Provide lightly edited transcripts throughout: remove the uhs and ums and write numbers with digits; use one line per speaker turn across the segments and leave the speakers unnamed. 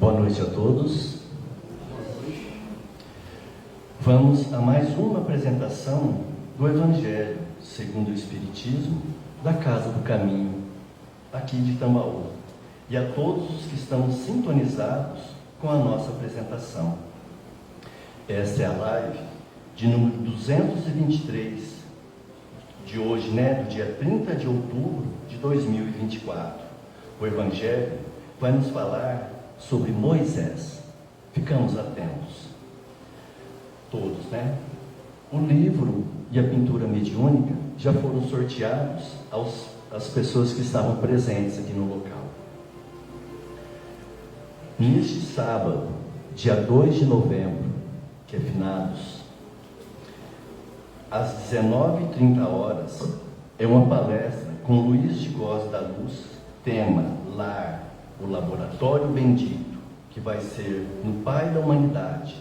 Boa noite a todos. Vamos a mais uma apresentação do Evangelho segundo o Espiritismo da Casa do Caminho, aqui de Tambaú, e a todos os que estão sintonizados com a nossa apresentação. Esta é a live de número 223, de hoje, do dia 30 de outubro de 2024. O Evangelho vai nos falar sobre Moisés. Ficamos atentos. Todos, O livro e a pintura mediúnica já foram sorteados às pessoas que estavam presentes aqui no local. Neste sábado, dia 2 de novembro, que é finados, às 19h30, é uma palestra com Luiz de Góes da Luz, tema Lar, o Laboratório Bendito, que vai ser no Pai da Humanidade,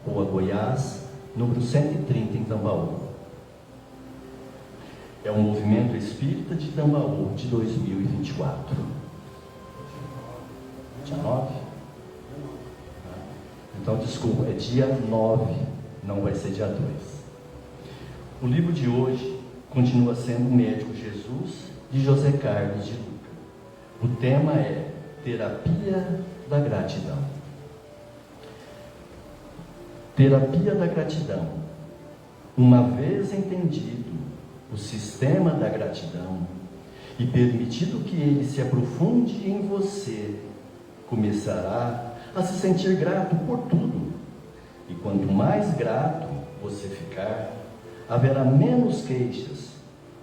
Rua Goiás, número 130, em Tambaú. É um movimento espírita de Tambaú de 2024. Dia 9? Então, desculpa, é dia 9, não vai ser dia 2. O livro de hoje continua sendo O Médico Jesus, de José Carlos de Luca. O tema é Terapia da Gratidão. Terapia da gratidão. Uma vez entendido o sistema da gratidão e permitido que ele se aprofunde em você, começará a se sentir grato por tudo. E quanto mais grato você ficar, haverá menos queixas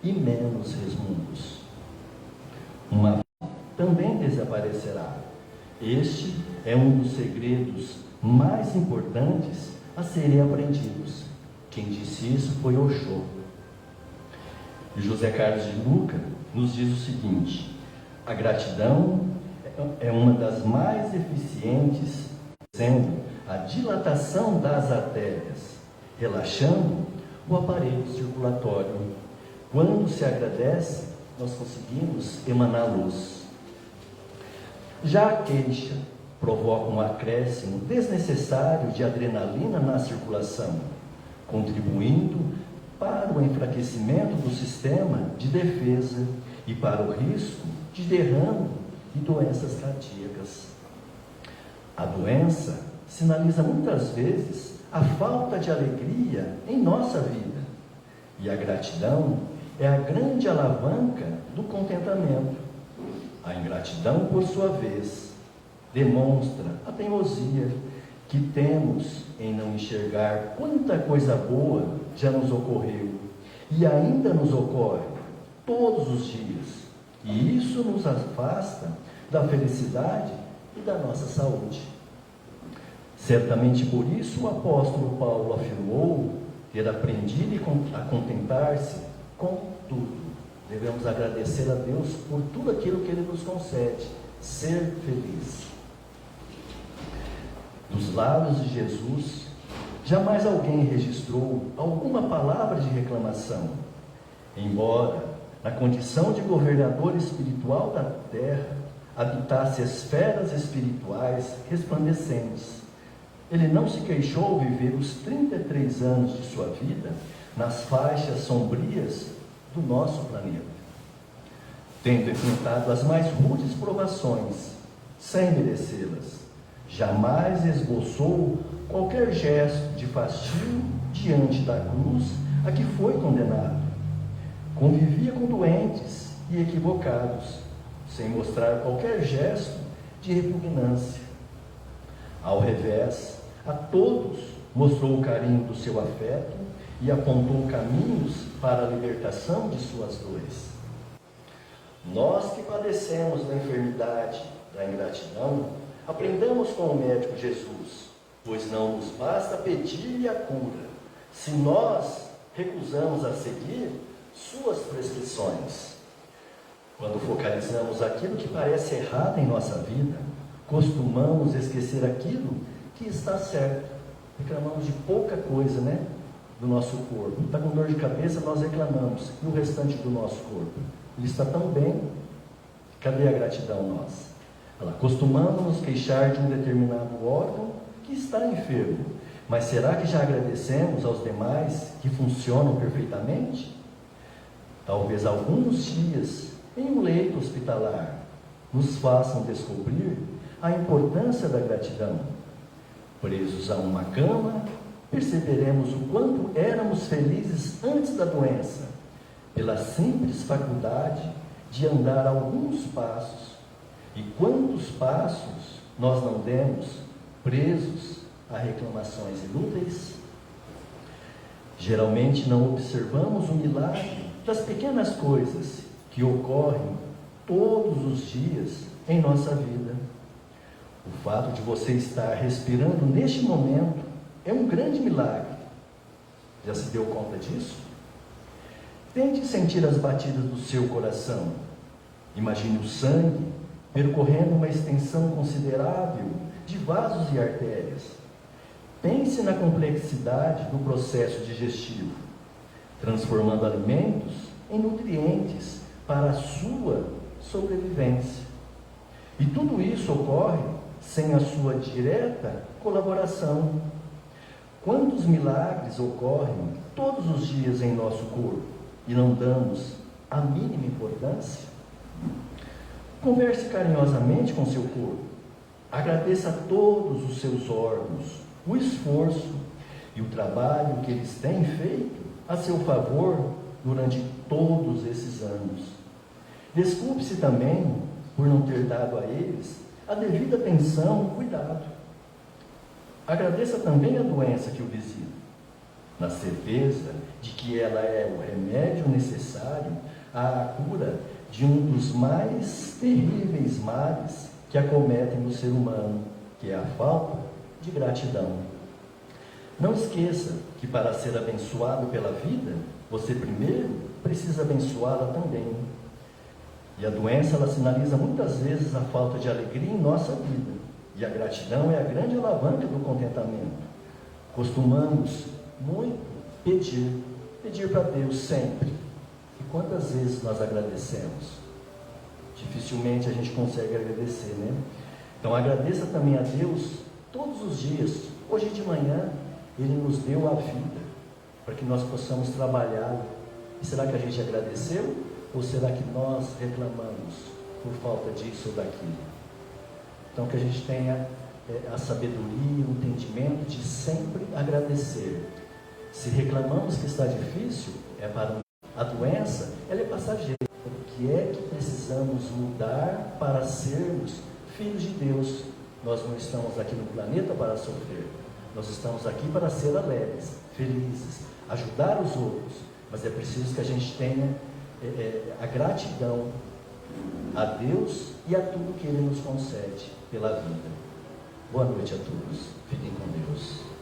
e menos resmungos. Uma também desaparecerá. Este é um dos segredos mais importantes a serem aprendidos. Quem disse isso foi Osho. E José Carlos de Luca nos diz o seguinte: a gratidão é uma das mais eficientes, sendo a dilatação das artérias, relaxando o aparelho circulatório. Quando se agradece, nós conseguimos emanar luz. Já a queixa provoca um acréscimo desnecessário de adrenalina na circulação, contribuindo para o enfraquecimento do sistema de defesa e para o risco de derrame e doenças cardíacas. A doença sinaliza muitas vezes a falta de alegria em nossa vida, e a gratidão é a grande alavanca do contentamento. A ingratidão, por sua vez, demonstra a teimosia que temos em não enxergar quanta coisa boa já nos ocorreu e ainda nos ocorre todos os dias. E isso nos afasta da felicidade e da nossa saúde. Certamente por isso o apóstolo Paulo afirmou ter aprendido a contentar-se com tudo. Devemos agradecer a Deus por tudo aquilo que Ele nos concede, ser feliz. Dos lábios de Jesus, jamais alguém registrou alguma palavra de reclamação, embora, na condição de governador espiritual da terra, habitasse esferas espirituais resplandecentes. Ele não se queixou viver os 33 anos de sua vida nas faixas sombrias do nosso planeta, tendo enfrentado as mais rudes provações, sem merecê-las. Jamais esboçou qualquer gesto de fastio diante da cruz a que foi condenado. Convivia com doentes e equivocados, sem mostrar qualquer gesto de repugnância. Ao revés, a todos mostrou o carinho do seu afeto e apontou caminhos para a libertação de suas dores. Nós que padecemos da enfermidade da ingratidão, aprendamos com o médico Jesus, pois não nos basta pedir-lhe a cura, se nós recusamos a seguir suas prescrições. Quando focalizamos aquilo que parece errado em nossa vida, costumamos esquecer aquilo que está certo. Reclamamos de pouca coisa, do nosso corpo. Está com dor de cabeça, nós reclamamos. E o restante do nosso corpo? Ele está tão bem. Cadê a gratidão nossa? Costumamos nos queixar de um determinado órgão que está enfermo, mas será que já agradecemos aos demais que funcionam perfeitamente? Talvez alguns dias em um leito hospitalar nos façam descobrir a importância da gratidão. Presos a uma cama, perceberemos o quanto éramos felizes antes da doença, pela simples faculdade de andar alguns passos. E quantos passos nós não demos presos a reclamações inúteis? Geralmente não observamos o milagre das pequenas coisas que ocorrem todos os dias em nossa vida. O fato de você estar respirando neste momento é um grande milagre. Já se deu conta disso? Tente sentir as batidas do seu coração. Imagine o sangue percorrendo uma extensão considerável de vasos e artérias. Pense na complexidade do processo digestivo, transformando alimentos em nutrientes para a sua sobrevivência. E tudo isso ocorre sem a sua direta colaboração. Quantos milagres ocorrem todos os dias em nosso corpo e não damos a mínima importância? Converse carinhosamente com seu corpo. Agradeça a todos os seus órgãos o esforço e o trabalho que eles têm feito a seu favor durante todos esses anos. Desculpe-se também por não ter dado a eles a devida atenção e cuidado. Agradeça também a doença que o visita, na certeza de que ela é o remédio necessário à cura de um dos mais terríveis males que acometem o ser humano, que é a falta de gratidão. Não esqueça que para ser abençoado pela vida, você primeiro precisa abençoá-la também. E a doença, ela sinaliza muitas vezes a falta de alegria em nossa vida. E a gratidão é a grande alavanca do contentamento. Costumamos muito pedir para Deus sempre. E quantas vezes nós agradecemos? Dificilmente a gente consegue agradecer, né? Então agradeça também a Deus todos os dias. Hoje de manhã Ele nos deu a vida para que nós possamos trabalhar. E será que a gente agradeceu? Ou será que nós reclamamos por falta disso ou daquilo? Então que a gente tenha a sabedoria, o entendimento de sempre agradecer. Se reclamamos que está difícil, é para a doença, ela é passageira. O que é que precisamos mudar para sermos filhos de Deus? Nós não estamos aqui no planeta para sofrer. Nós estamos aqui para ser alegres, felizes, ajudar os outros. Mas é preciso que a gente tenha a gratidão a Deus e a tudo que Ele nos concede pela vida. Boa noite a todos. Fiquem com Deus.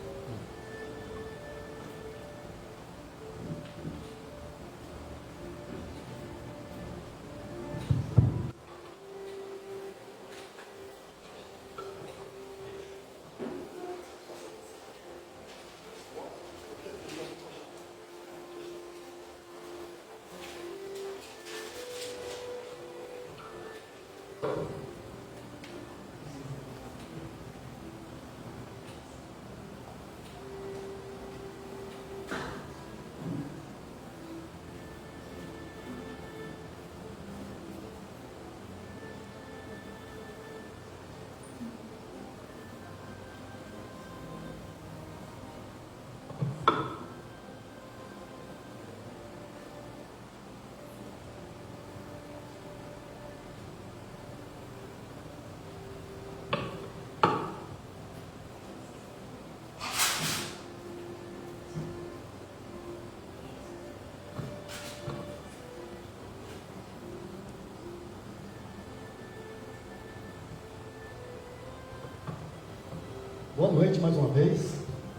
Boa noite mais uma vez.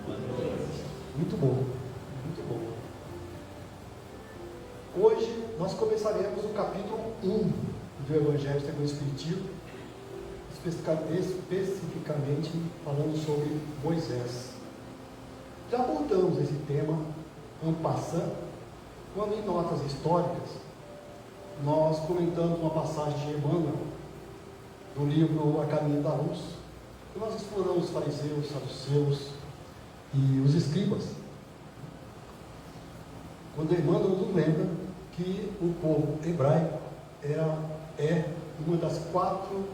Boa noite.
Muito bom, muito bom. Hoje nós começaremos o capítulo 1 do Evangelho segundo o Espiritismo, especificamente falando sobre Moisés. Já abordamos esse tema en passant, quando em notas históricas nós comentamos uma passagem de Emmanuel, do livro A Caminho da Luz, que nós exploramos os fariseus, os saduceus e os escribas. Quando Emmanuel nos lembra que o povo hebraico é uma das 4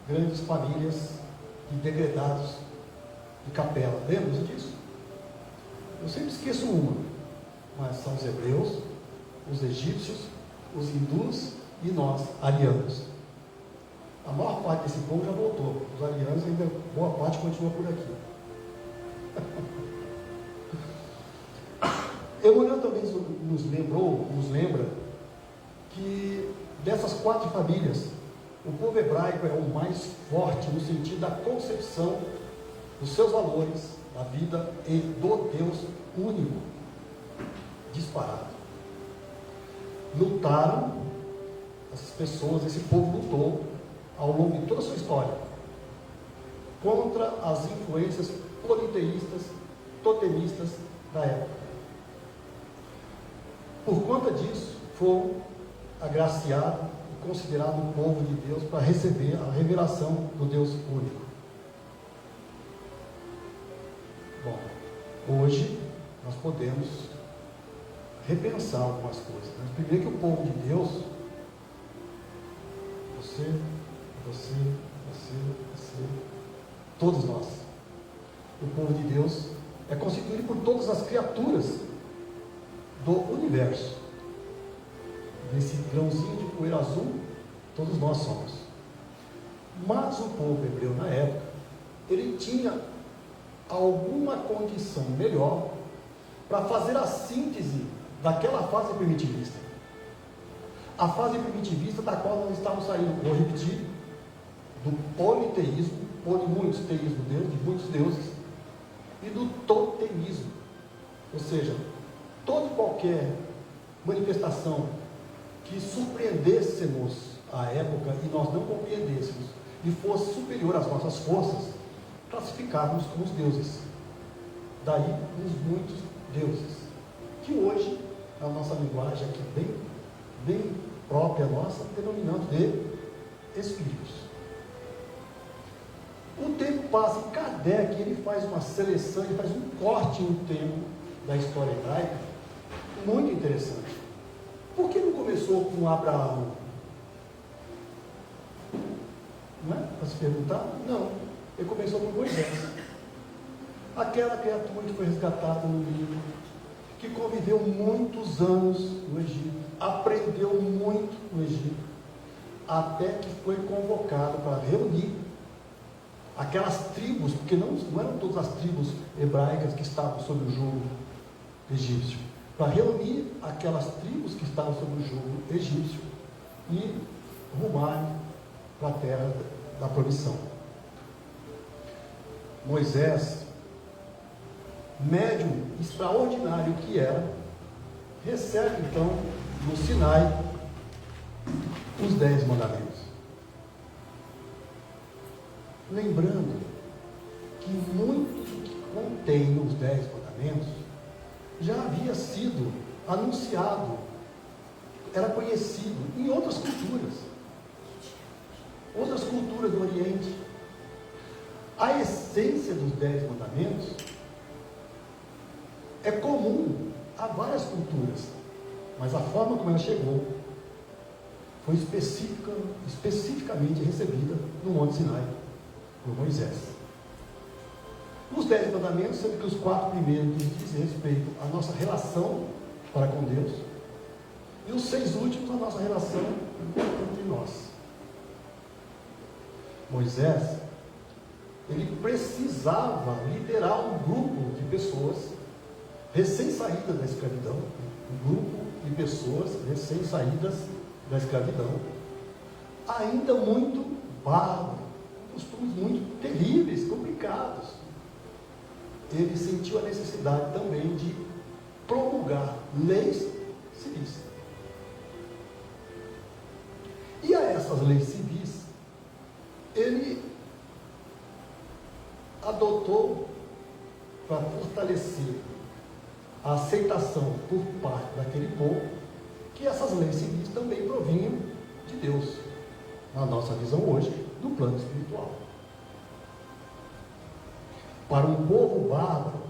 grandes famílias de degredados de capela. Lembram disso? Eu sempre esqueço uma, mas são os hebreus, os egípcios, os hindus e nós, arianos. A maior parte desse povo já voltou. Os arianos ainda, boa parte continua por aqui. Emmanuel também nos lembra que dessas 4 famílias, o povo hebraico é o mais forte no sentido da concepção dos seus valores, da vida e do Deus único, disparado. Lutaram, essas pessoas, esse povo lutou ao longo de toda a sua história contra as influências politeístas, totemistas da época. Por conta disso, foram agraciados e considerados o povo de Deus para receber a revelação do Deus único. Bom, hoje nós podemos repensar algumas coisas. Mas primeiro que o povo de Deus, você, todos nós, o povo de Deus é constituído por todas as criaturas do universo. Nesse grãozinho de poeira azul, todos nós somos. Mas o povo hebreu na época, ele tinha alguma condição melhor para fazer a síntese daquela fase primitivista. A fase primitivista da qual nós estamos saindo, vou repetir, do politeísmo, muitos teísmo de muitos deuses, e do totemismo. Ou seja, toda e qualquer manifestação que surpreendêssemos a época e nós não compreendêssemos e fosse superior às nossas forças, classificarmos como os deuses. Daí os muitos deuses, que hoje, na nossa linguagem aqui bem própria nossa, denominamos de espíritos. O tempo passa e Kardec ele faz uma seleção, ele faz um corte no tempo da história hebraica muito interessante. Por que não começou com Abraão? Não é? Para se perguntar? Não. Ele começou com Moisés. Aquela criatura que foi resgatada no Nilo, que conviveu muitos anos no Egito, aprendeu muito no Egito, até que foi convocado para reunir aquelas tribos, porque não eram todas as tribos hebraicas que estavam sob o jugo egípcio, para reunir aquelas tribos que estavam sob o jugo egípcio e rumar para a terra da promissão. Moisés, médium extraordinário que era, recebe então no Sinai os 10 mandamentos. Lembrando que muito do que contém os 10 mandamentos já havia sido anunciado, era conhecido em outras culturas do Oriente. A essência dos 10 mandamentos é comum a várias culturas, mas a forma como ela chegou foi especificamente recebida no Monte Sinai por Moisés. Os 10 mandamentos, sendo que os 4 primeiros dizem respeito à nossa relação para com Deus, e os 6 últimos, a nossa relação entre nós. Moisés, ele precisava liderar um grupo de pessoas recém-saídas da escravidão, um grupo de pessoas recém-saídas da escravidão, ainda muito bárbaro, costumes muito terríveis, complicados. Ele sentiu a necessidade também de promulgar leis civis. E a essas leis civis, ele adotou, para fortalecer a aceitação por parte daquele povo, que essas leis civis também provinham de Deus. Na nossa visão hoje, do plano espiritual. Para um povo bárbaro,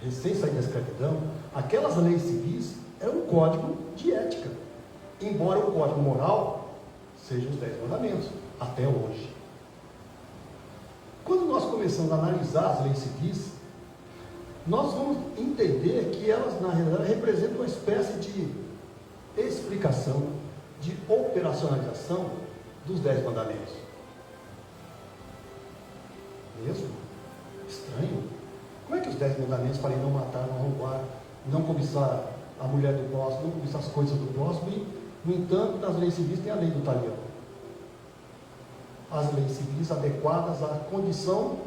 recém saído da escravidão, aquelas leis civis eram um código de ética, embora o código moral seja os 10 mandamentos, até hoje. Quando nós começamos a analisar as leis civis, nós vamos entender que elas, na realidade, representam uma espécie de explicação, de operacionalização dos 10 mandamentos. Mesmo? Estranho. Como é que os 10 mandamentos falam não matar, não roubar, não cobiçar a mulher do próximo, não cobiçar as coisas do próximo, e, no entanto, nas leis civis tem a lei do talião? As leis civis adequadas à condição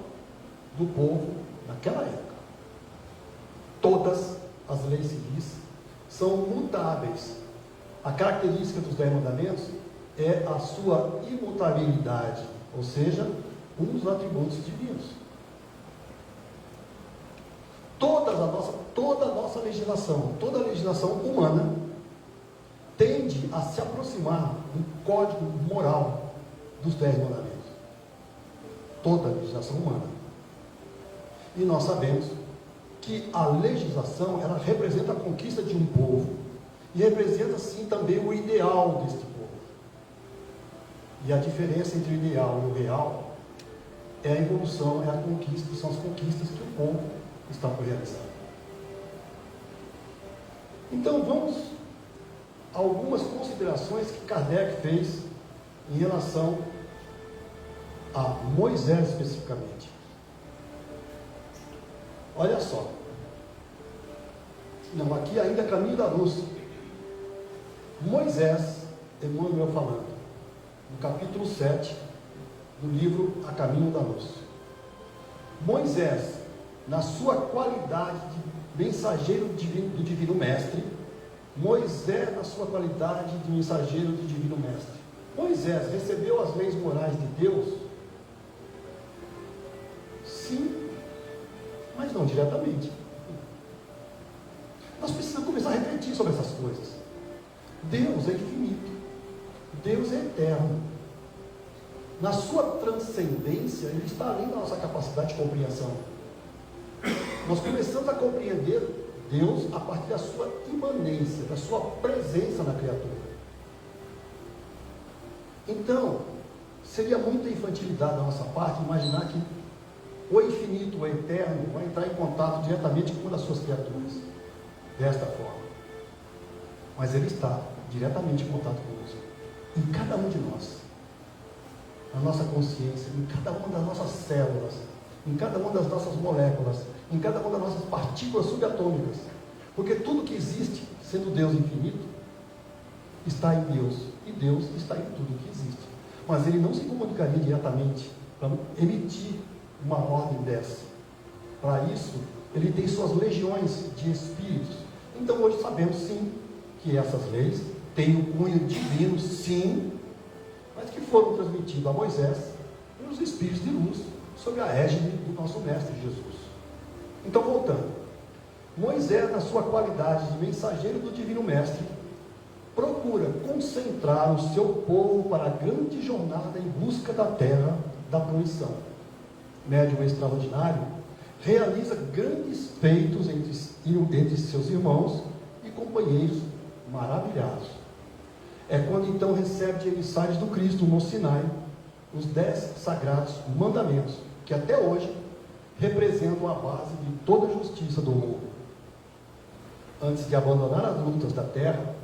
do povo naquela época. Todas as leis civis são mutáveis. A característica dos 10 mandamentos é a sua imutabilidade, ou seja, um dos atributos divinos. Toda a nossa legislação, toda a legislação humana tende a se aproximar do código moral dos 10 mandamentos. Toda a legislação humana. E nós sabemos que a legislação, ela representa a conquista de um povo e representa sim também o ideal deste povo. E a diferença entre o ideal e o real é a evolução, é a conquista, são as conquistas que o povo está por realizar. Então vamos a algumas considerações que Kardec fez em relação a Moisés especificamente. Olha só. Não, aqui ainda é Caminho da Luz. Moisés, Emmanuel falando, no capítulo 7 do livro A Caminho da Luz. Moisés, na sua qualidade de mensageiro do Divino Mestre, Moisés, na sua qualidade de mensageiro do Divino Mestre, Moisés recebeu as leis morais de Deus? Sim, mas não diretamente. Nós precisamos começar a refletir sobre essas coisas. Deus é infinito, Deus é eterno. Na sua transcendência, Ele está além da nossa capacidade de compreensão. Nós começamos a compreender Deus a partir da sua imanência, da sua presença na criatura. Então, seria muita infantilidade da nossa parte imaginar que o infinito, o eterno, vai entrar em contato diretamente com uma das suas criaturas, desta forma. Mas Ele está diretamente em contato conosco, em cada um de nós, na nossa consciência, em cada uma das nossas células, em cada uma das nossas moléculas, em cada uma das nossas partículas subatômicas, porque tudo que existe, sendo Deus infinito, está em Deus, e Deus está em tudo que existe. Mas Ele não se comunicaria diretamente para emitir uma ordem dessa. Para isso, Ele tem suas legiões de espíritos. Então hoje sabemos sim que essas leis têm um cunho divino, sim, mas que foram transmitidas a Moisés pelos espíritos de luz, sob a égide do nosso Mestre Jesus. Então, voltando, Moisés, na sua qualidade de mensageiro do Divino Mestre, procura concentrar o seu povo para a grande jornada em busca da terra da promissão. Médium extraordinário, realiza grandes feitos entre seus irmãos e companheiros maravilhados. É quando então recebe de emissários do Cristo no Sinai os 10 sagrados mandamentos, que até hoje representam a base de toda a justiça do mundo. Antes de abandonar as lutas da terra,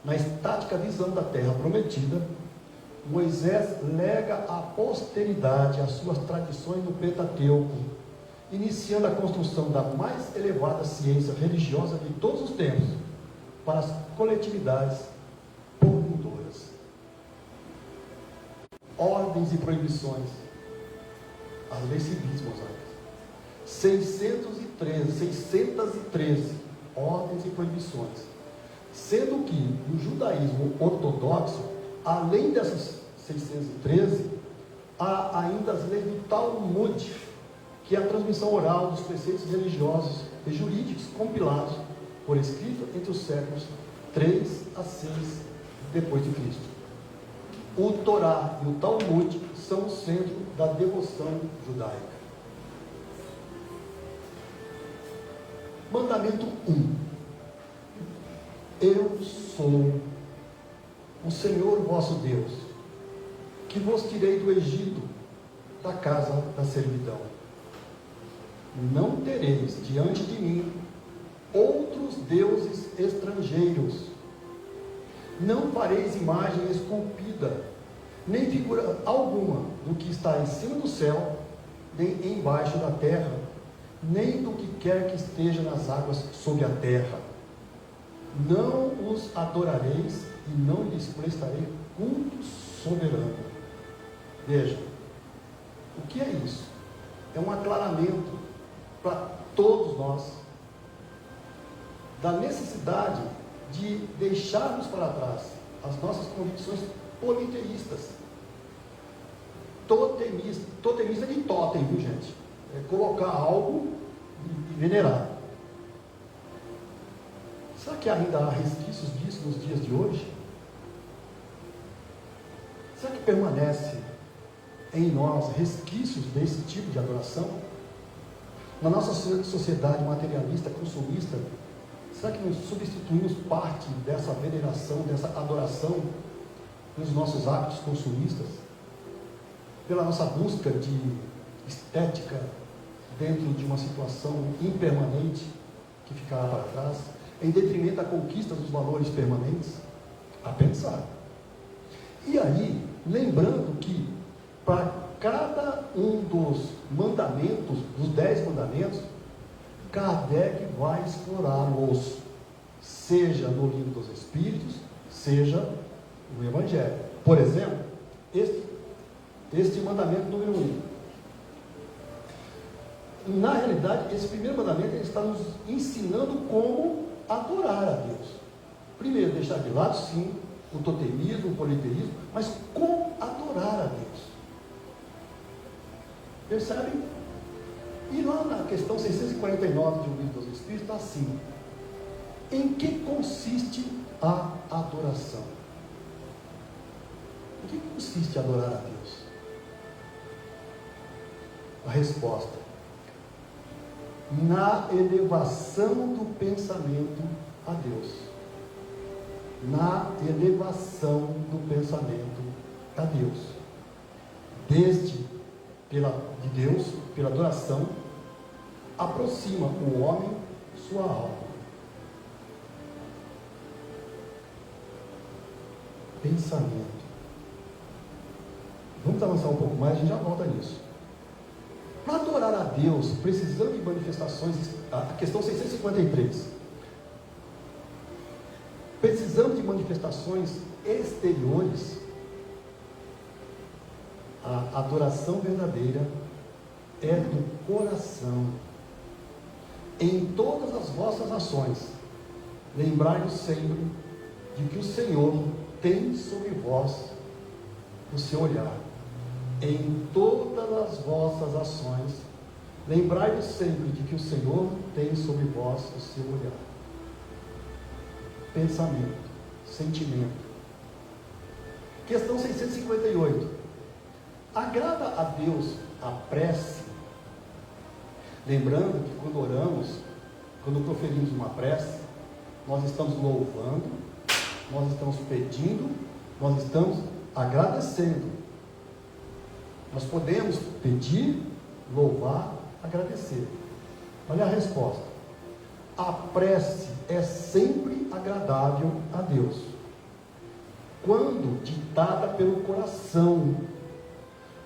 na estática visão da terra prometida, Moisés lega à posteridade as suas tradições no Pentateuco, iniciando a construção da mais elevada ciência religiosa de todos os tempos, para as coletividades porventuras. Ordens e proibições. As leis civis mosaicas. 613 ordens e proibições. Sendo que no judaísmo ortodoxo, além dessas 613, há ainda as leis do Talmud, que é a transmissão oral dos preceitos religiosos e jurídicos compilados por escrito entre os séculos 3 a 6 depois de Cristo. O Torá e o Talmud são o centro da devoção judaica. Mandamento 1. Eu sou o Senhor vosso Deus, que vos tirei do Egito, da casa da servidão. Não tereis diante de mim outros deuses estrangeiros. Não fareis imagem esculpida, nem figura alguma do que está em cima do céu, nem embaixo da terra, nem do que quer que esteja nas águas sobre a terra. Não os adorareis e não lhes prestarei culto soberano. Veja, o que é isso? É um aclaramento para todos nós da necessidade de deixarmos para trás as nossas convicções politeístas. Totemista de totem, viu, gente? É colocar algo e venerar. Será que ainda há resquícios disso nos dias de hoje? Será que permanece em nós resquícios desse tipo de adoração? Na nossa sociedade materialista, consumista, será que nós substituímos parte dessa veneração, dessa adoração nos nossos hábitos consumistas? Pela nossa busca de estética dentro de uma situação impermanente que ficará para trás, em detrimento da conquista dos valores permanentes? A pensar. E aí, lembrando que para cada um dos mandamentos, dos 10 mandamentos, Kardec vai explorá-los, seja no Livro dos Espíritos, seja no Evangelho. Por exemplo, este mandamento número 1. Na realidade, esse primeiro mandamento ele está nos ensinando como adorar a Deus. Primeiro, deixar de lado, sim, o totemismo, o politeísmo, mas como adorar a Deus. Percebem? E lá na questão 649 de O Livro dos Espíritos está assim: em que consiste a adoração? Em que consiste adorar a Deus? A resposta: na elevação do pensamento a Deus. Na elevação do pensamento a Deus. De Deus, pela adoração, aproxima o homem sua alma. Pensamento. Vamos avançar um pouco mais, a gente já volta nisso. Para adorar a Deus, precisando de manifestações, a questão 653. Precisamos de manifestações exteriores. A adoração verdadeira é do coração. Em todas as vossas ações, lembrai-vos sempre de que o Senhor tem sobre vós o seu olhar. Em todas as vossas ações, lembrai-vos sempre de que o Senhor tem sobre vós o seu olhar. Pensamento, sentimento. Questão 658. Agrada a Deus a prece? Lembrando que quando oramos, quando proferimos uma prece, nós estamos louvando, nós estamos pedindo, nós estamos agradecendo. Nós podemos pedir, louvar, agradecer. Olha a resposta. A prece é sempre agradável a Deus, quando ditada pelo coração,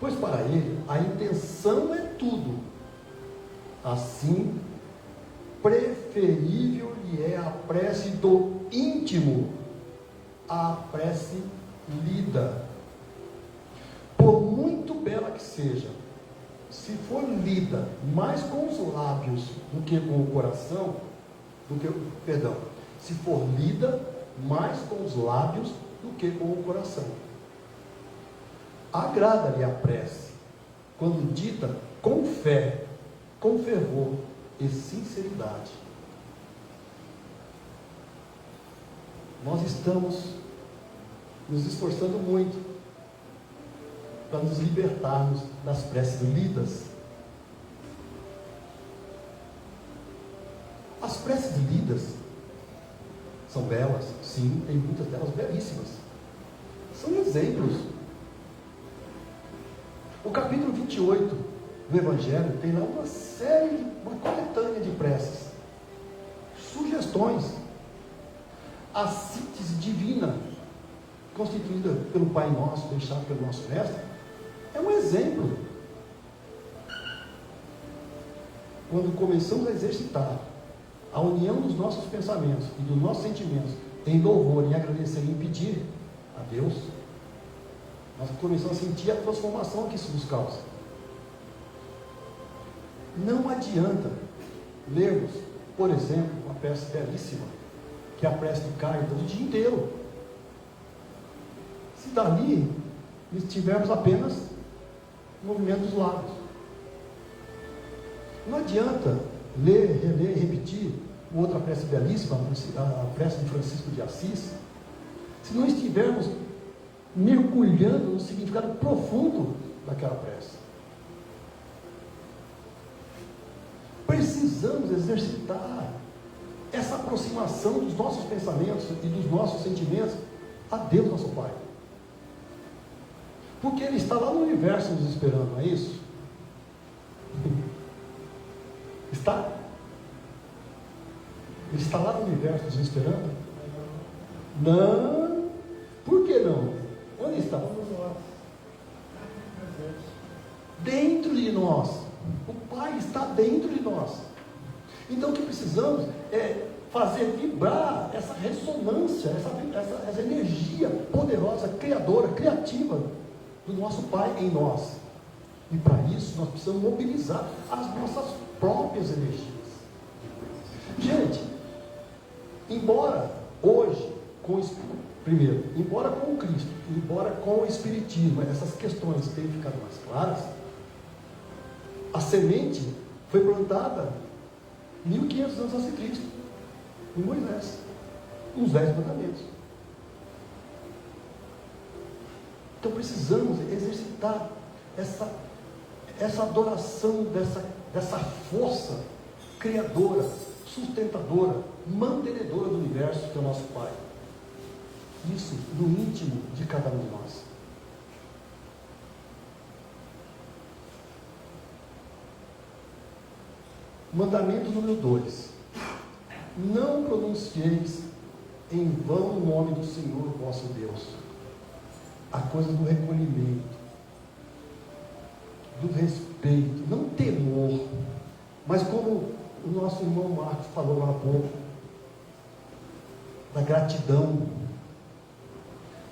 pois para Ele a intenção é tudo. Assim, preferível lhe é a prece do íntimo, a prece lida. Por muito bela que seja, se for lida mais com os lábios do que com o coração, se for lida mais com os lábios do que com o coração, agrada-lhe a prece quando dita com fé, com fervor e sinceridade. Nós estamos nos esforçando muito para nos libertarmos das preces lidas. As preces lidas são belas, sim, tem muitas delas belíssimas. São exemplos. O capítulo 28 do Evangelho tem lá uma coletânea de preces, sugestões. A síntese divina, constituída pelo Pai Nosso, deixado pelo nosso Mestre, é um exemplo. Quando começamos a exercitar a união dos nossos pensamentos e dos nossos sentimentos em louvor, em agradecer e em pedir a Deus, nós começamos a sentir a transformação que isso nos causa. Não adianta lermos, por exemplo, uma prece belíssima, que é a prece do Cáritas, o dia inteiro. Se dali tivermos apenas movimento dos lábios. Não adianta ler, reler e repetir outra prece belíssima, a prece de Francisco de Assis, se não estivermos mergulhando no significado profundo daquela prece. Precisamos exercitar essa aproximação dos nossos pensamentos e dos nossos sentimentos a Deus, nosso Pai. Porque Ele está lá no universo nos esperando, não é isso? Está? Ele está lá no universo nos esperando? Não. Por que não? Onde está? Dentro de nós. O Pai está dentro de nós. Então o que precisamos é fazer vibrar essa ressonância, essa energia poderosa, criadora, criativa do nosso Pai em nós. E para isso nós precisamos mobilizar as nossas próprias energias. Gente, embora hoje, embora com o Cristo, embora com o Espiritismo, essas questões tenham ficado mais claras, a semente foi plantada 1500 anos antes de Cristo, em Moisés, nos 10 mandamentos. Então precisamos exercitar essa adoração dessa força criadora, sustentadora, mantenedora do universo, que é o nosso Pai. Isso no íntimo de cada um de nós. Mandamento número 2: não pronuncieis em vão o nome do Senhor vosso Deus. A coisa do recolhimento, do respeito, não temor, mas como o nosso irmão Marcos falou lá há pouco, da gratidão.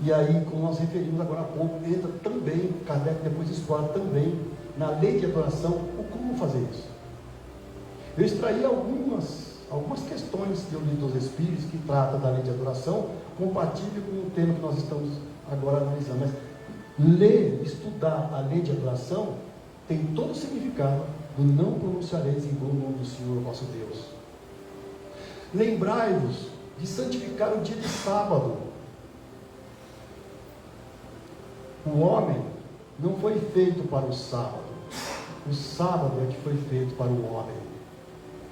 E aí, como nós referimos agora há pouco, entra também, Kardec depois explora também, na lei de adoração, o como fazer isso. Eu extraí algumas questões que eu li dos Espíritos, que trata da lei de adoração, compatível com o tema que nós estamos agora analisando. Mas ler, estudar a lei de adoração, tem todo o significado do não pronunciareis em vão o nome do Senhor vosso Deus. Lembrai-vos de santificar o dia de sábado. O homem não foi feito para o sábado. O sábado é que foi feito para o homem.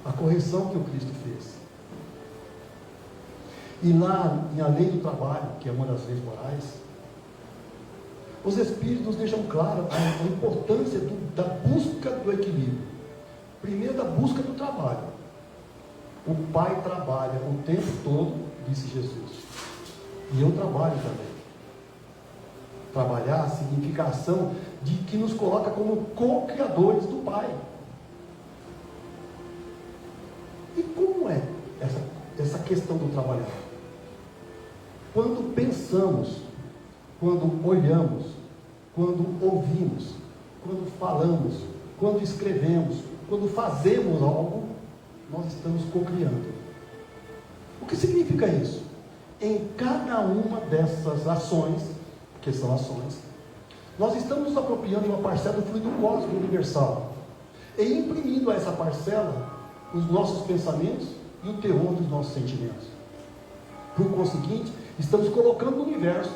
A correção que o Cristo fez. E lá, em A Lei do Trabalho, que é uma das leis morais, os Espíritos nos deixam claro a importância da busca do equilíbrio. Primeiro, da busca do trabalho. O Pai trabalha o tempo todo, disse Jesus. E eu trabalho também. Trabalhar significa a ação de que nos coloca como co-criadores do Pai. E como é essa questão do trabalhar? Quando pensamos, quando olhamos, quando ouvimos, quando falamos, quando escrevemos, quando fazemos algo, nós estamos co-criando. O que significa isso? Em cada uma dessas ações, que são ações, nós estamos nos apropriando de uma parcela do fluido cósmico universal e imprimindo a essa parcela os nossos pensamentos e o teor dos nossos sentimentos. Por conseguinte, estamos colocando no universo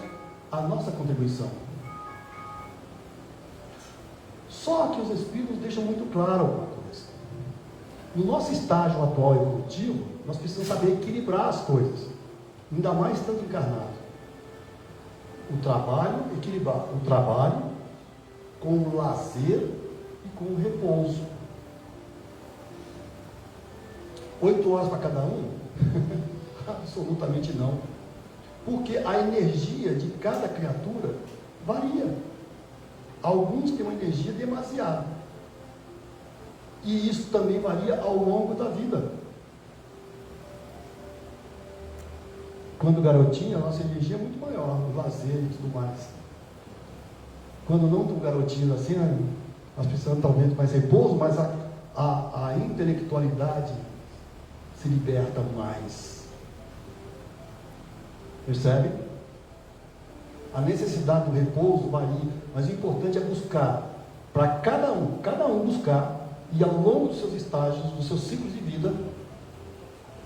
a nossa contribuição. Só que os Espíritos deixam muito claro uma coisa. No nosso estágio atual evolutivo, nós precisamos saber equilibrar as coisas, ainda mais estando encarnado. O trabalho, equilibrar o trabalho com o lazer e com o repouso. 8 horas para cada um? Absolutamente não. Porque a energia de cada criatura varia. Alguns têm uma energia demasiada. E isso também varia ao longo da vida. Quando garotinha, a nossa energia é muito maior, o lazer e tudo mais. Quando não tão garotinho assim, nós precisamos talvez mais repouso, mas a intelectualidade se liberta mais. Percebe? A necessidade do repouso varia, mas o importante é buscar, para cada um buscar, e ao longo dos seus estágios, dos seus ciclos de vida,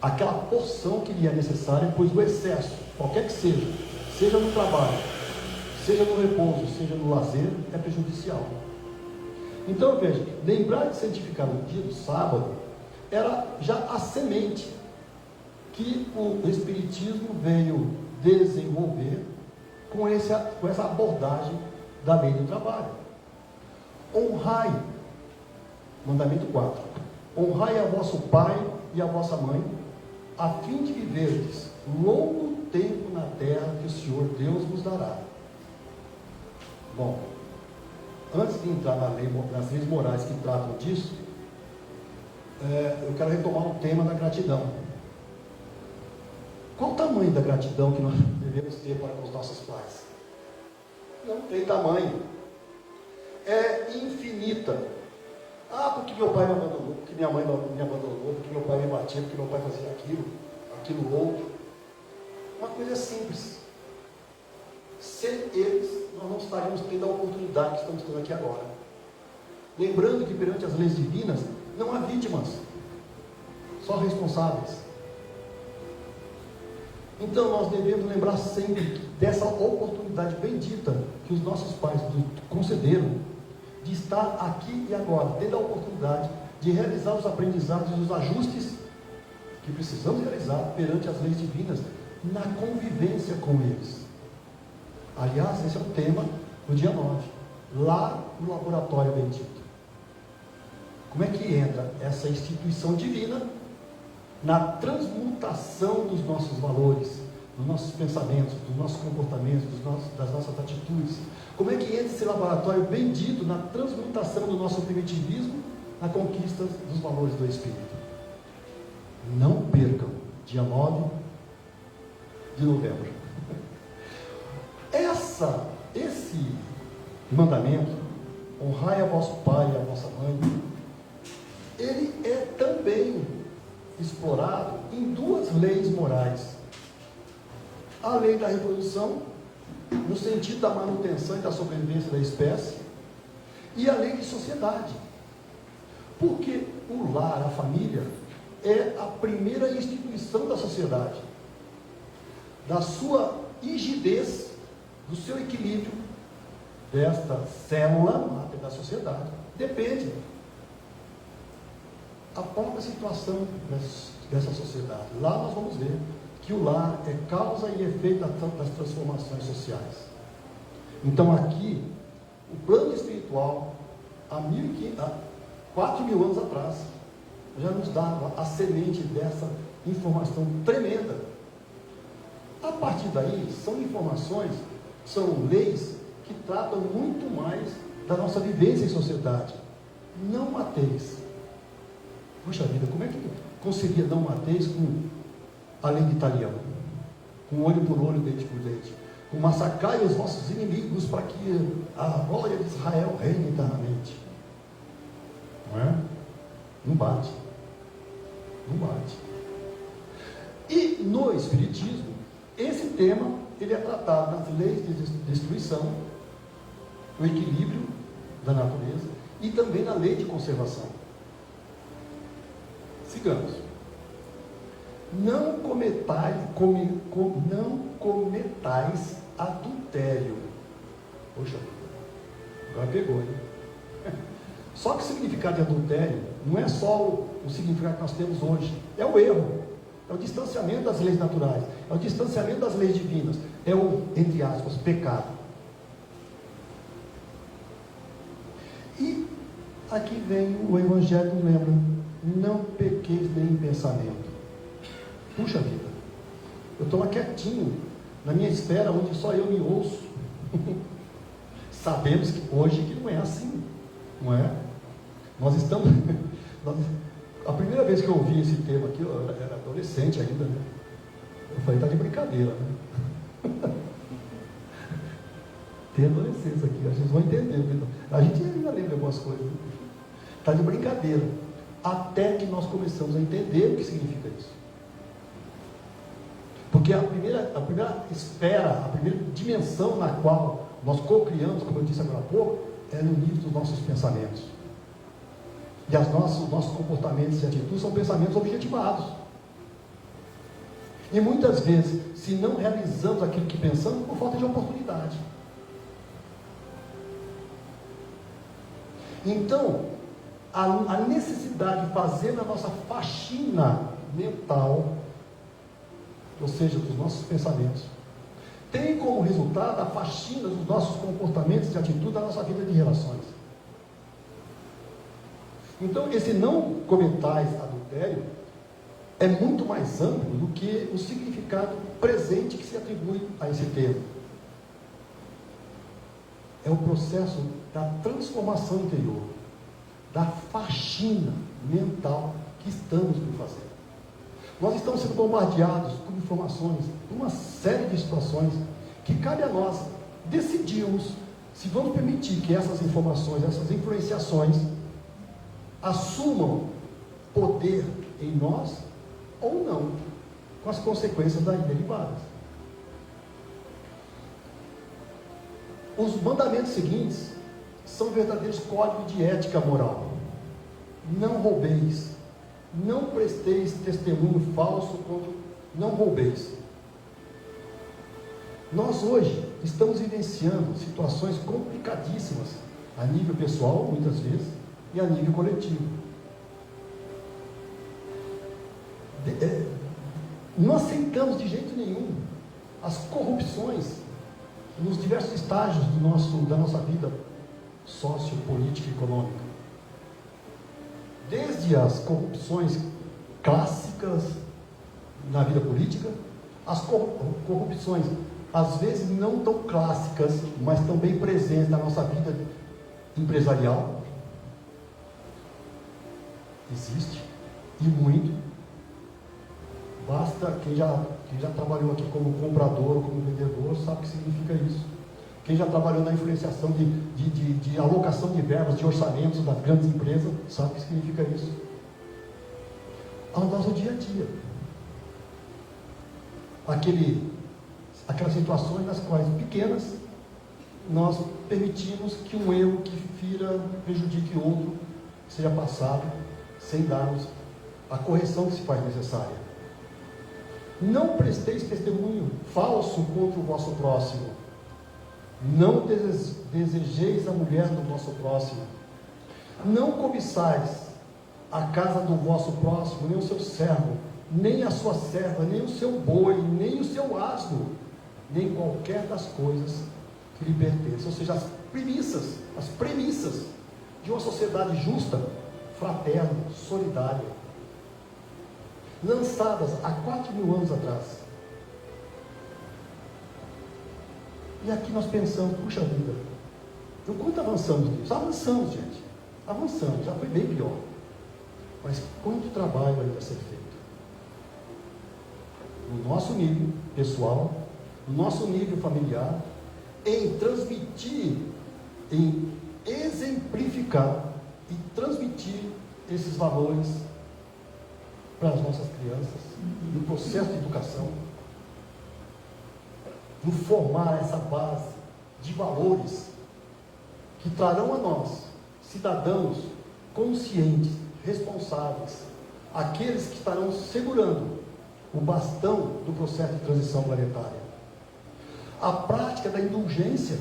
aquela porção que lhe é necessária, pois o excesso, qualquer que seja, seja no trabalho, seja no repouso, seja no lazer, é prejudicial. Então veja, lembrar de santificar o dia do sábado era já a semente que o Espiritismo veio desenvolver com essa abordagem da lei do trabalho. Honrai, mandamento 4, honrai a vosso pai e a vossa mãe, a fim de viverdes longo tempo na terra que o Senhor Deus vos dará. Bom, antes de entrar nas leis morais que tratam disso, eu quero retomar o tema da gratidão. Qual o tamanho da gratidão que nós devemos ter para com os nossos pais? Não tem tamanho. É infinita. Porque meu pai me abandonou, porque minha mãe me abandonou, porque meu pai me batia, porque meu pai fazia aquilo outro. Uma coisa simples. Sem eles, nós não estaríamos tendo a oportunidade que estamos tendo aqui agora. Lembrando que perante as leis divinas, não há vítimas, só responsáveis. Então nós devemos lembrar sempre dessa oportunidade bendita que os nossos pais nos concederam, de estar aqui e agora, tendo a oportunidade de realizar os aprendizados e os ajustes que precisamos realizar perante as leis divinas, na convivência com eles. Aliás, esse é o tema do dia 9, lá no laboratório bendito. Como é que entra essa instituição divina na transmutação dos nossos valores, dos nossos pensamentos, dos nossos comportamentos, das nossas atitudes? Como é que entra esse laboratório bendito na transmutação do nosso primitivismo, na conquista dos valores do Espírito? Não percam, dia 9 de novembro. Esse mandamento, honrai a vosso pai e a vossa mãe, ele é também explorado em 2 leis morais. A lei da reprodução, no sentido da manutenção e da sobrevivência da espécie, e a lei de sociedade. Porque o lar, a família, é a primeira instituição da sociedade, da sua rigidez, do seu equilíbrio, desta célula da sociedade, depende a própria situação dessa sociedade. Lá nós vamos ver que o lar é causa e efeito das transformações sociais. Então aqui, o plano espiritual, há 4.000 anos atrás, já nos dava a semente dessa informação tremenda. A partir daí, são informações, são leis que tratam muito mais da nossa vivência em sociedade. Não mateis. Puxa vida, como é que concilia não mateis com a lei de Italião? Com olho por olho, dente por dente. Com massacrai os vossos inimigos para que a glória de Israel reine eternamente. Não é? Não bate. Não bate. E no Espiritismo, esse tema ele é tratado nas leis de destruição, o equilíbrio da natureza e também na lei de conservação. Sigamos. Não cometais adultério. Poxa, agora pegou, hein? Só que o significado de adultério não é só o significado que nós temos hoje, é o erro, é o distanciamento das leis naturais, é o distanciamento das leis divinas, é o, entre aspas, pecado. E aqui vem o Evangelho, lembra? Não pequeis nem em pensamento. Puxa vida, eu estou lá quietinho, na minha espera, onde só eu me ouço. Sabemos que hoje que não é assim, não é? Nós estamos... a primeira vez que eu ouvi esse tema aqui, eu era adolescente ainda, né? Eu falei, está de brincadeira, né? Tem adolescência aqui, vocês vão entender. A gente ainda lembra algumas coisas. Está de brincadeira. Até que nós começamos a entender o que significa isso. Porque a primeira esfera, a primeira dimensão na qual nós co-criamos, como eu disse agora há pouco, é no nível dos nossos pensamentos. E os nossos comportamentos e atitudes são pensamentos objetivados. E muitas vezes, se não realizamos aquilo que pensamos, por falta de oportunidade. Então, a necessidade de fazer a nossa faxina mental, ou seja, dos nossos pensamentos, tem como resultado a faxina dos nossos comportamentos e atitudes da nossa vida de relações. Então, esse não cometais adultério é muito mais amplo do que o significado presente que se atribui a esse termo. É o processo da transformação interior, da faxina mental que estamos por fazer. Nós estamos sendo bombardeados por informações, por uma série de situações que cabe a nós decidirmos se vamos permitir que essas informações, essas influenciações assumam poder em nós ou não, com as consequências daí derivadas. Os mandamentos seguintes são verdadeiros códigos de ética moral. Não roubeis, não presteis testemunho falso quando não roubeis. Nós hoje estamos vivenciando situações complicadíssimas a nível pessoal, muitas vezes, e a nível coletivo. Não aceitamos de jeito nenhum as corrupções nos diversos estágios da nossa vida sociopolítica e econômica. Desde as corrupções clássicas na vida política, as corrupções às vezes não tão clássicas, mas também presentes na nossa vida empresarial. Existe, e muito. Basta quem já trabalhou aqui como comprador ou como vendedor sabe o que significa isso. Quem já trabalhou na influenciação de alocação de verbas, de orçamentos das grandes empresas, sabe o que significa isso. Ao nosso dia a dia. Aquelas situações nas quais, pequenas, nós permitimos que um erro que fira, prejudique o outro, seja passado, sem darmos a correção que se faz necessária. Não presteis testemunho falso contra o vosso próximo. Não desejeis a mulher do vosso próximo. Não cobiçais a casa do vosso próximo, nem o seu servo, nem a sua serva, nem o seu boi, nem o seu asno, nem qualquer das coisas que lhe pertencem. Ou seja, as premissas de uma sociedade justa, fraterna, solidária, lançadas há 4.000 anos atrás. E aqui nós pensamos, puxa vida, o quanto avançamos nisso? Avançamos, gente, avançamos, já foi bem pior. Mas quanto trabalho ainda a ser feito? No nosso nível pessoal, no nosso nível familiar, em transmitir, em exemplificar e transmitir esses valores para as nossas crianças, no processo de educação, no formar essa base de valores que trarão a nós, cidadãos conscientes, responsáveis, aqueles que estarão segurando o bastão do processo de transição planetária. A prática da indulgência.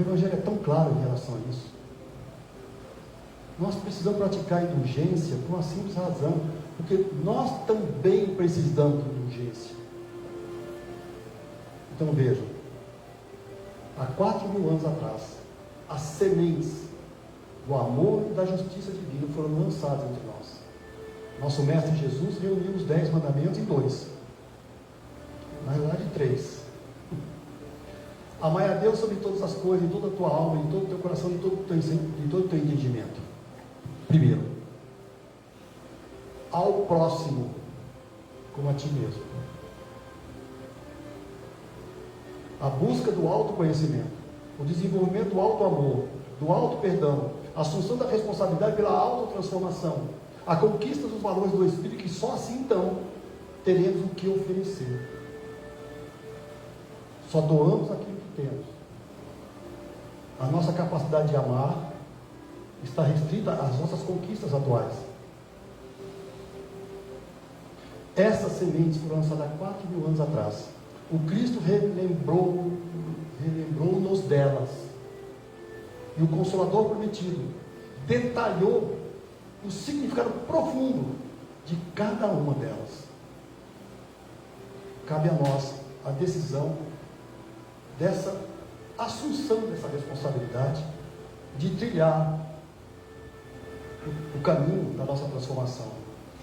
O Evangelho é tão claro em relação a isso. Nós precisamos praticar indulgência por uma simples razão, porque nós também precisamos de indulgência. Então vejam, há 4.000 anos atrás, as sementes do amor e da justiça divina foram lançadas entre nós. Nosso Mestre Jesus reuniu os 10 mandamentos em 2. Na verdade, 3. Amai a Deus sobre todas as coisas, em toda a tua alma, em todo o teu coração, em todo o teu entendimento. Primeiro, ao próximo como a ti mesmo. A busca do autoconhecimento, o desenvolvimento do auto-amor, do auto-perdão, a assunção da responsabilidade pela autotransformação, a conquista dos valores do Espírito, que só assim então teremos o que oferecer. Só doamos aquilo que temos. A nossa capacidade de amar está restrita às nossas conquistas atuais. Essas sementes foram lançadas há 4.000 anos atrás. O Cristo relembrou-nos delas. E o Consolador prometido detalhou o significado profundo de cada uma delas. Cabe a nós a decisão dessa assunção dessa responsabilidade de trilhar o caminho da nossa transformação.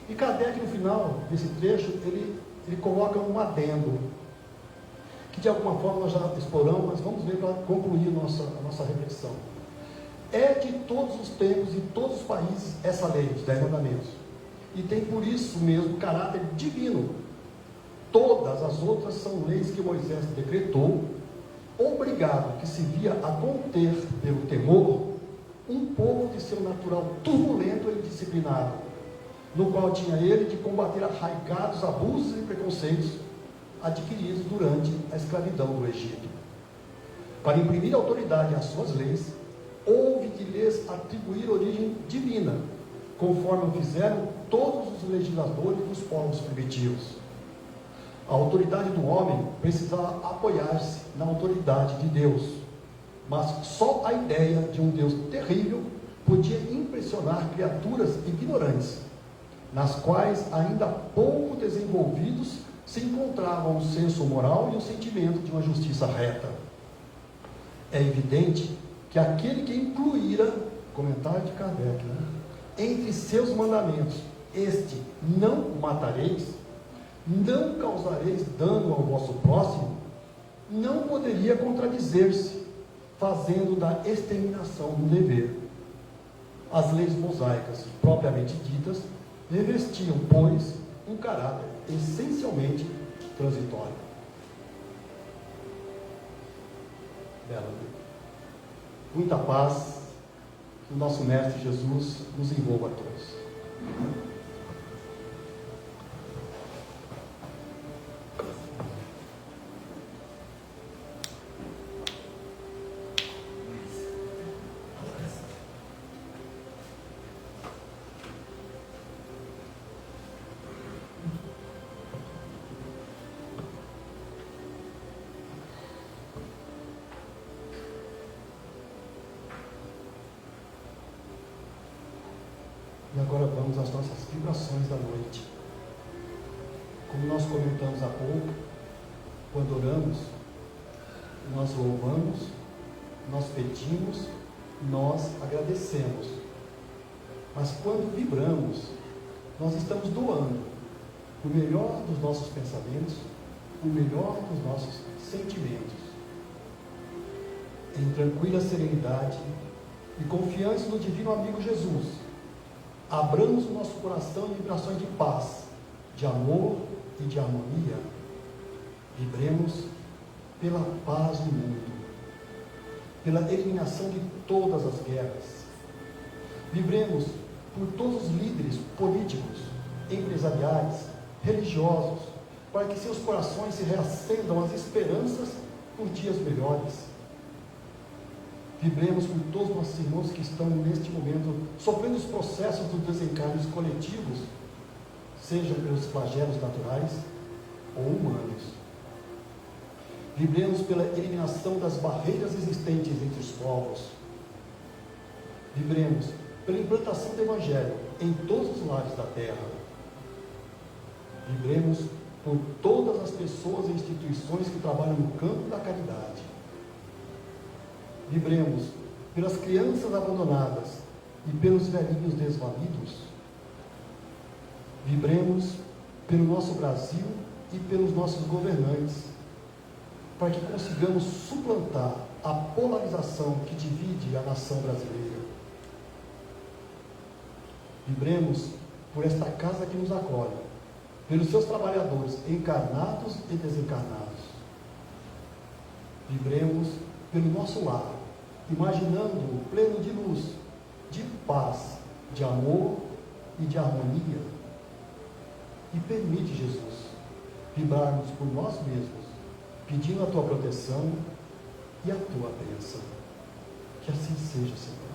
E Kardec, no final desse trecho, ele coloca um adendo, que de alguma forma nós já exploramos, mas vamos ver para concluir a nossa reflexão. É de todos os tempos e todos os países essa lei, os 10 mandamentos, e tem por isso mesmo caráter divino. Todas as outras são leis que Moisés decretou, obrigado, que se via a conter pelo temor um povo de seu natural turbulento e indisciplinado, no qual tinha ele de combater arraigados abusos e preconceitos adquiridos durante a escravidão do Egito. Para imprimir autoridade às suas leis, houve de lhes atribuir origem divina, conforme o fizeram todos os legisladores dos povos primitivos. A autoridade do homem precisava apoiar-se na autoridade de Deus, mas só a ideia de um Deus terrível podia impressionar criaturas ignorantes, nas quais ainda pouco desenvolvidos se encontravam o senso moral e o sentimento de uma justiça reta. É evidente que aquele que incluíra, comentário de Kardec, entre seus mandamentos, este não matareis, não causareis dano ao vosso próximo, não poderia contradizer-se, fazendo da exterminação um dever. As leis mosaicas, propriamente ditas, revestiam, pois, um caráter essencialmente transitório. Bela. Muita paz, que o nosso Mestre Jesus nos envolva a todos. E agora vamos às nossas vibrações da noite. Como nós comentamos há pouco, quando oramos, nós louvamos, nós pedimos, nós agradecemos. Mas quando vibramos, nós estamos doando o melhor dos nossos pensamentos, o melhor dos nossos sentimentos. Em tranquila serenidade e confiança no divino amigo Jesus, abramos o nosso coração em vibrações de paz, de amor e de harmonia. Vibremos pela paz no mundo, pela eliminação de todas as guerras. Vibremos por todos os líderes políticos, empresariais, religiosos, para que seus corações se reacendam às esperanças por dias melhores. Vibremos por todos os nossos irmãos que estão neste momento sofrendo os processos dos desencarnes coletivos, sejam pelos flagelos naturais ou humanos. Vibremos pela eliminação das barreiras existentes entre os povos. Vibremos pela implantação do Evangelho em todos os lares da terra. Vibremos por todas as pessoas e instituições que trabalham no campo da caridade. Vibremos pelas crianças abandonadas e pelos velhinhos desvalidos. Vibremos pelo nosso Brasil e pelos nossos governantes, para que consigamos suplantar a polarização que divide a nação brasileira. Vibremos por esta casa que nos acolhe, pelos seus trabalhadores encarnados e desencarnados. Vibremos pelo nosso lar, imaginando-o pleno de luz, de paz, de amor e de harmonia. E permite, Jesus, vibrarmos por nós mesmos, pedindo a Tua proteção e a Tua bênção. Que assim seja, Senhor.